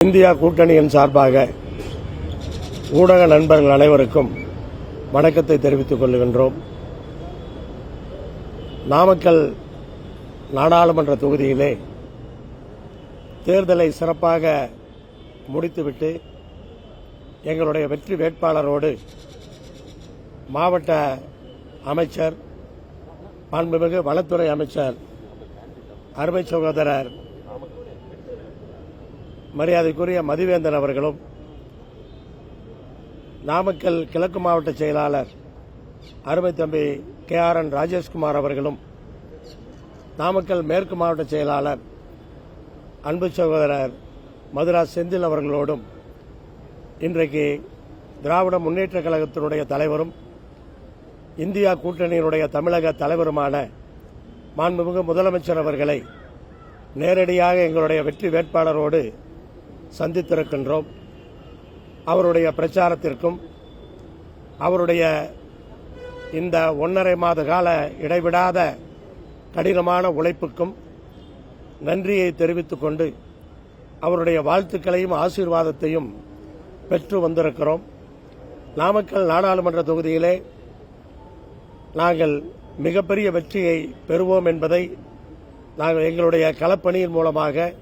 India கூட்டணியின் சார்பாக ஊடக நண்பர்கள் அனைவருக்கும் வணக்கத்தை தெரிவித்துக் கொள்கின்றோம். நாமக்கல் நாடாளுமன்ற தொகுதியிலே தேர்தலை சிறப்பாக முடித்துவிட்டு எங்களுடைய வெற்றி வேட்பாளரோடு மாவட்ட அமைச்சர், மாண்புமிகு வனத்துறை அமைச்சர் அருமை சகோதரர் மரியாதைக்குரிய மதிவேந்தன் அவர்களும், நாமக்கல் கிழக்கு மாவட்ட செயலாளர் அருமை தம்பி KRN ராஜேஷ்குமார் அவர்களும், நாமக்கல் மேற்கு மாவட்ட செயலாளர் அன்பு சகோதரர் மதுராஸ் செந்தில் அவர்களோடும் இன்றைக்கு திராவிட முன்னேற்றக் கழகத்தினுடைய தலைவரும் இந்தியா கூட்டணியினுடைய தமிழக தலைவருமான மாண்புமிகு முதலமைச்சர் அவர்களை நேரடியாக எங்களுடைய வெற்றி வேட்பாளரோடு சந்தித்திருக்கின்றோம். அவருடைய பிரச்சாரத்திற்கும் அவருடைய இந்த 1.5 மாத கால இடைவிடாத கடினமான உழைப்புக்கும் நன்றியை தெரிவித்துக் கொண்டு அவருடைய வாழ்த்துக்களையும் ஆசீர்வாதத்தையும் பெற்று வந்திருக்கிறோம். நாமக்கல் நாடாளுமன்ற தொகுதியிலே நாங்கள் மிகப்பெரிய வெற்றியை பெறுவோம் என்பதை நாங்கள் எங்களுடைய களப்பணியின் மூலமாக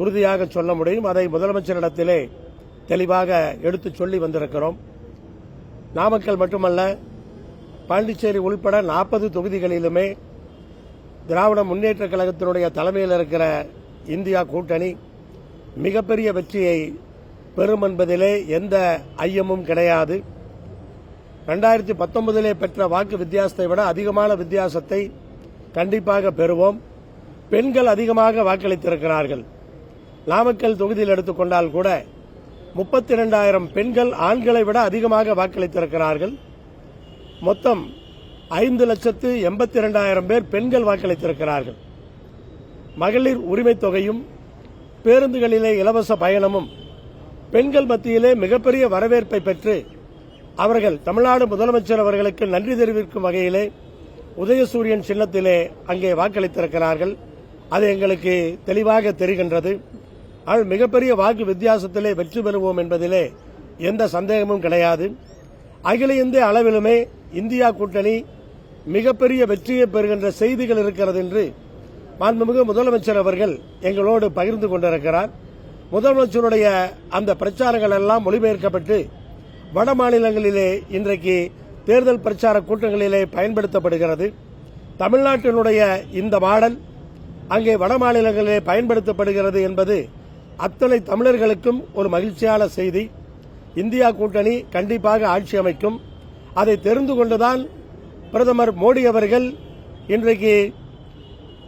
உறுதியாக சொல்ல முடியும். அதை முதலமைச்சரிடத்திலே தெளிவாக எடுத்துச் சொல்லி வந்திருக்கிறோம். நாமக்கல் மட்டுமல்ல, பாண்டிச்சேரி உள்பட 40 தொகுதிகளிலுமே திராவிட முன்னேற்றக் கழகத்தினுடைய தலைமையில் இருக்கிற இந்தியா கூட்டணி மிகப்பெரிய வெற்றியை பெறும் என்பதிலே எந்த ஐயமும் கிடையாது. 2019 பெற்ற வாக்கு வித்தியாசத்தை விட அதிகமான வித்தியாசத்தை கண்டிப்பாக பெறுவோம். பெண்கள் அதிகமாக வாக்களித்திருக்கிறார்கள். நாமக்கல் தொகுதியில் எடுத்துக்கொண்டால் கூட 32,000 பெண்கள் ஆண்களை விட அதிகமாக வாக்களித்திருக்கிறார்கள். மொத்தம் 5,82,000 பேர் பெண்கள் வாக்களித்திருக்கிறார்கள். மகளிர் உரிமை தொகையும் பேருந்துகளிலே இலவச பயணமும் பெண்கள் மத்தியிலே மிகப்பெரிய வரவேற்பை பெற்று அவர்கள் தமிழ்நாடு முதலமைச்சர் அவர்களுக்கு நன்றி தெரிவிக்கும் வகையிலே உதயசூரியன் சின்னத்திலே அங்கே வாக்களித்திருக்கிறார்கள். அது எங்களுக்கு தெளிவாக தெரிகின்றது. மிகப்பெரிய வாக்கு வித்தியாசத்திலே வெற்றி பெறுவோம் என்பதிலே எந்த சந்தேகமும் கிடையாது. அகில இந்திய அளவிலுமே இந்தியா கூட்டணி மிகப்பெரிய வெற்றியை பெறுகின்ற செய்திகள் இருக்கிறது என்று மாண்புமிகு முதலமைச்சர் அவர்கள் எங்களோடு பகிர்ந்து கொண்டிருக்கிறார். முதலமைச்சருடைய அந்த பிரச்சாரங்கள் எல்லாம் மொழிபெயர்க்கப்பட்டு வட மாநிலங்களிலே இன்றைக்கு தேர்தல் பிரச்சார கூட்டங்களிலே பயன்படுத்தப்படுகிறது. தமிழ்நாட்டினுடைய இந்த மாடல் அங்கே வட மாநிலங்களிலே பயன்படுத்தப்படுகிறது என்பது அத்தனை தமிழர்களுக்கும் ஒரு மகிழ்ச்சியான செய்தி. இந்தியா கூட்டணி கண்டிப்பாக ஆட்சி அமைக்கும். அதை தெரிந்து கொண்டுதான் பிரதமர் மோடி அவர்கள் இன்றைக்கு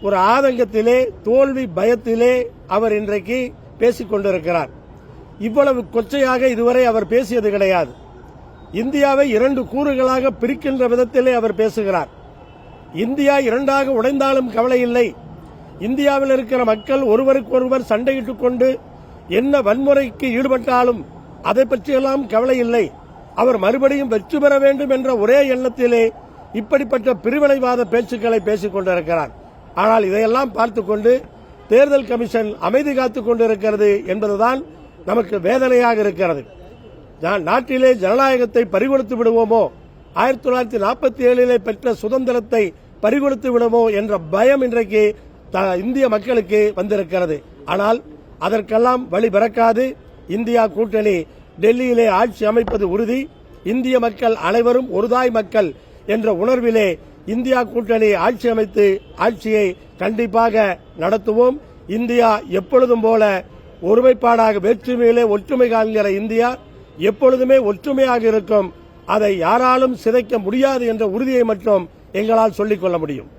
ஒரு ஆதங்கத்திலே, தோல்வி பயத்திலே அவர் இன்றைக்கு பேசிக் கொண்டிருக்கிறார். இவ்வளவு கொச்சையாக இதுவரை அவர் பேசியது கிடையாது. இந்தியாவை 2 கூறுகளாக பிரிக்கின்ற விதத்திலே அவர் பேசுகிறார். இந்தியா 2ஆக உடைந்தாலும் கவலை இல்லை, இந்தியாவில் இருக்கிற மக்கள் ஒருவருக்கொருவர் சண்டையிட்டுக் கொண்டு என்ன வன்முறைக்கு ஈடுபட்டாலும் அதை பற்றியெல்லாம் கவலை இல்லை, அவர் மறுபடியும் வெற்றி பெற வேண்டும் என்ற ஒரே எண்ணத்திலே இப்படிப்பட்ட பிரிவினைவாத பேச்சுக்களை பேசிக் கொண்டிருக்கிறார். ஆனால் இதையெல்லாம் பார்த்துக் கொண்டு தேர்தல் கமிஷன் அமைதி காத்துக் கொண்டிருக்கிறது என்பதுதான் நமக்கு வேதனையாக இருக்கிறது. நாட்டிலே ஜனநாயகத்தை பறிகொடுத்து விடுவோமோ, 1947 பெற்ற சுதந்திரத்தை பறிகொடுத்து விடுவோமோ என்ற பயம் இன்றைக்கு இந்திய மக்களுக்கு வந்திருக்கிறது. ஆனால் அதற்கெல்லாம் வழி பிறக்காது. இந்தியா கூட்டணி டெல்லியிலே ஆட்சி அமைப்பது உறுதி. இந்திய மக்கள் அனைவரும் ஒருதாய் மக்கள் என்ற உணர்விலே இந்தியா கூட்டணி ஆட்சி அமைத்து ஆட்சியை கண்டிப்பாக நடத்துவோம். இந்தியா எப்பொழுதும் போல ஒருமைப்பாடாக, வேற்றுமையிலே ஒற்றுமை காண்கிற இந்தியா எப்பொழுதுமே ஒற்றுமையாக இருக்கும். அதை யாராலும் சிதைக்க முடியாது என்ற உறுதியை மட்டும் எங்களால் சொல்லிக் கொள்ள முடியும்.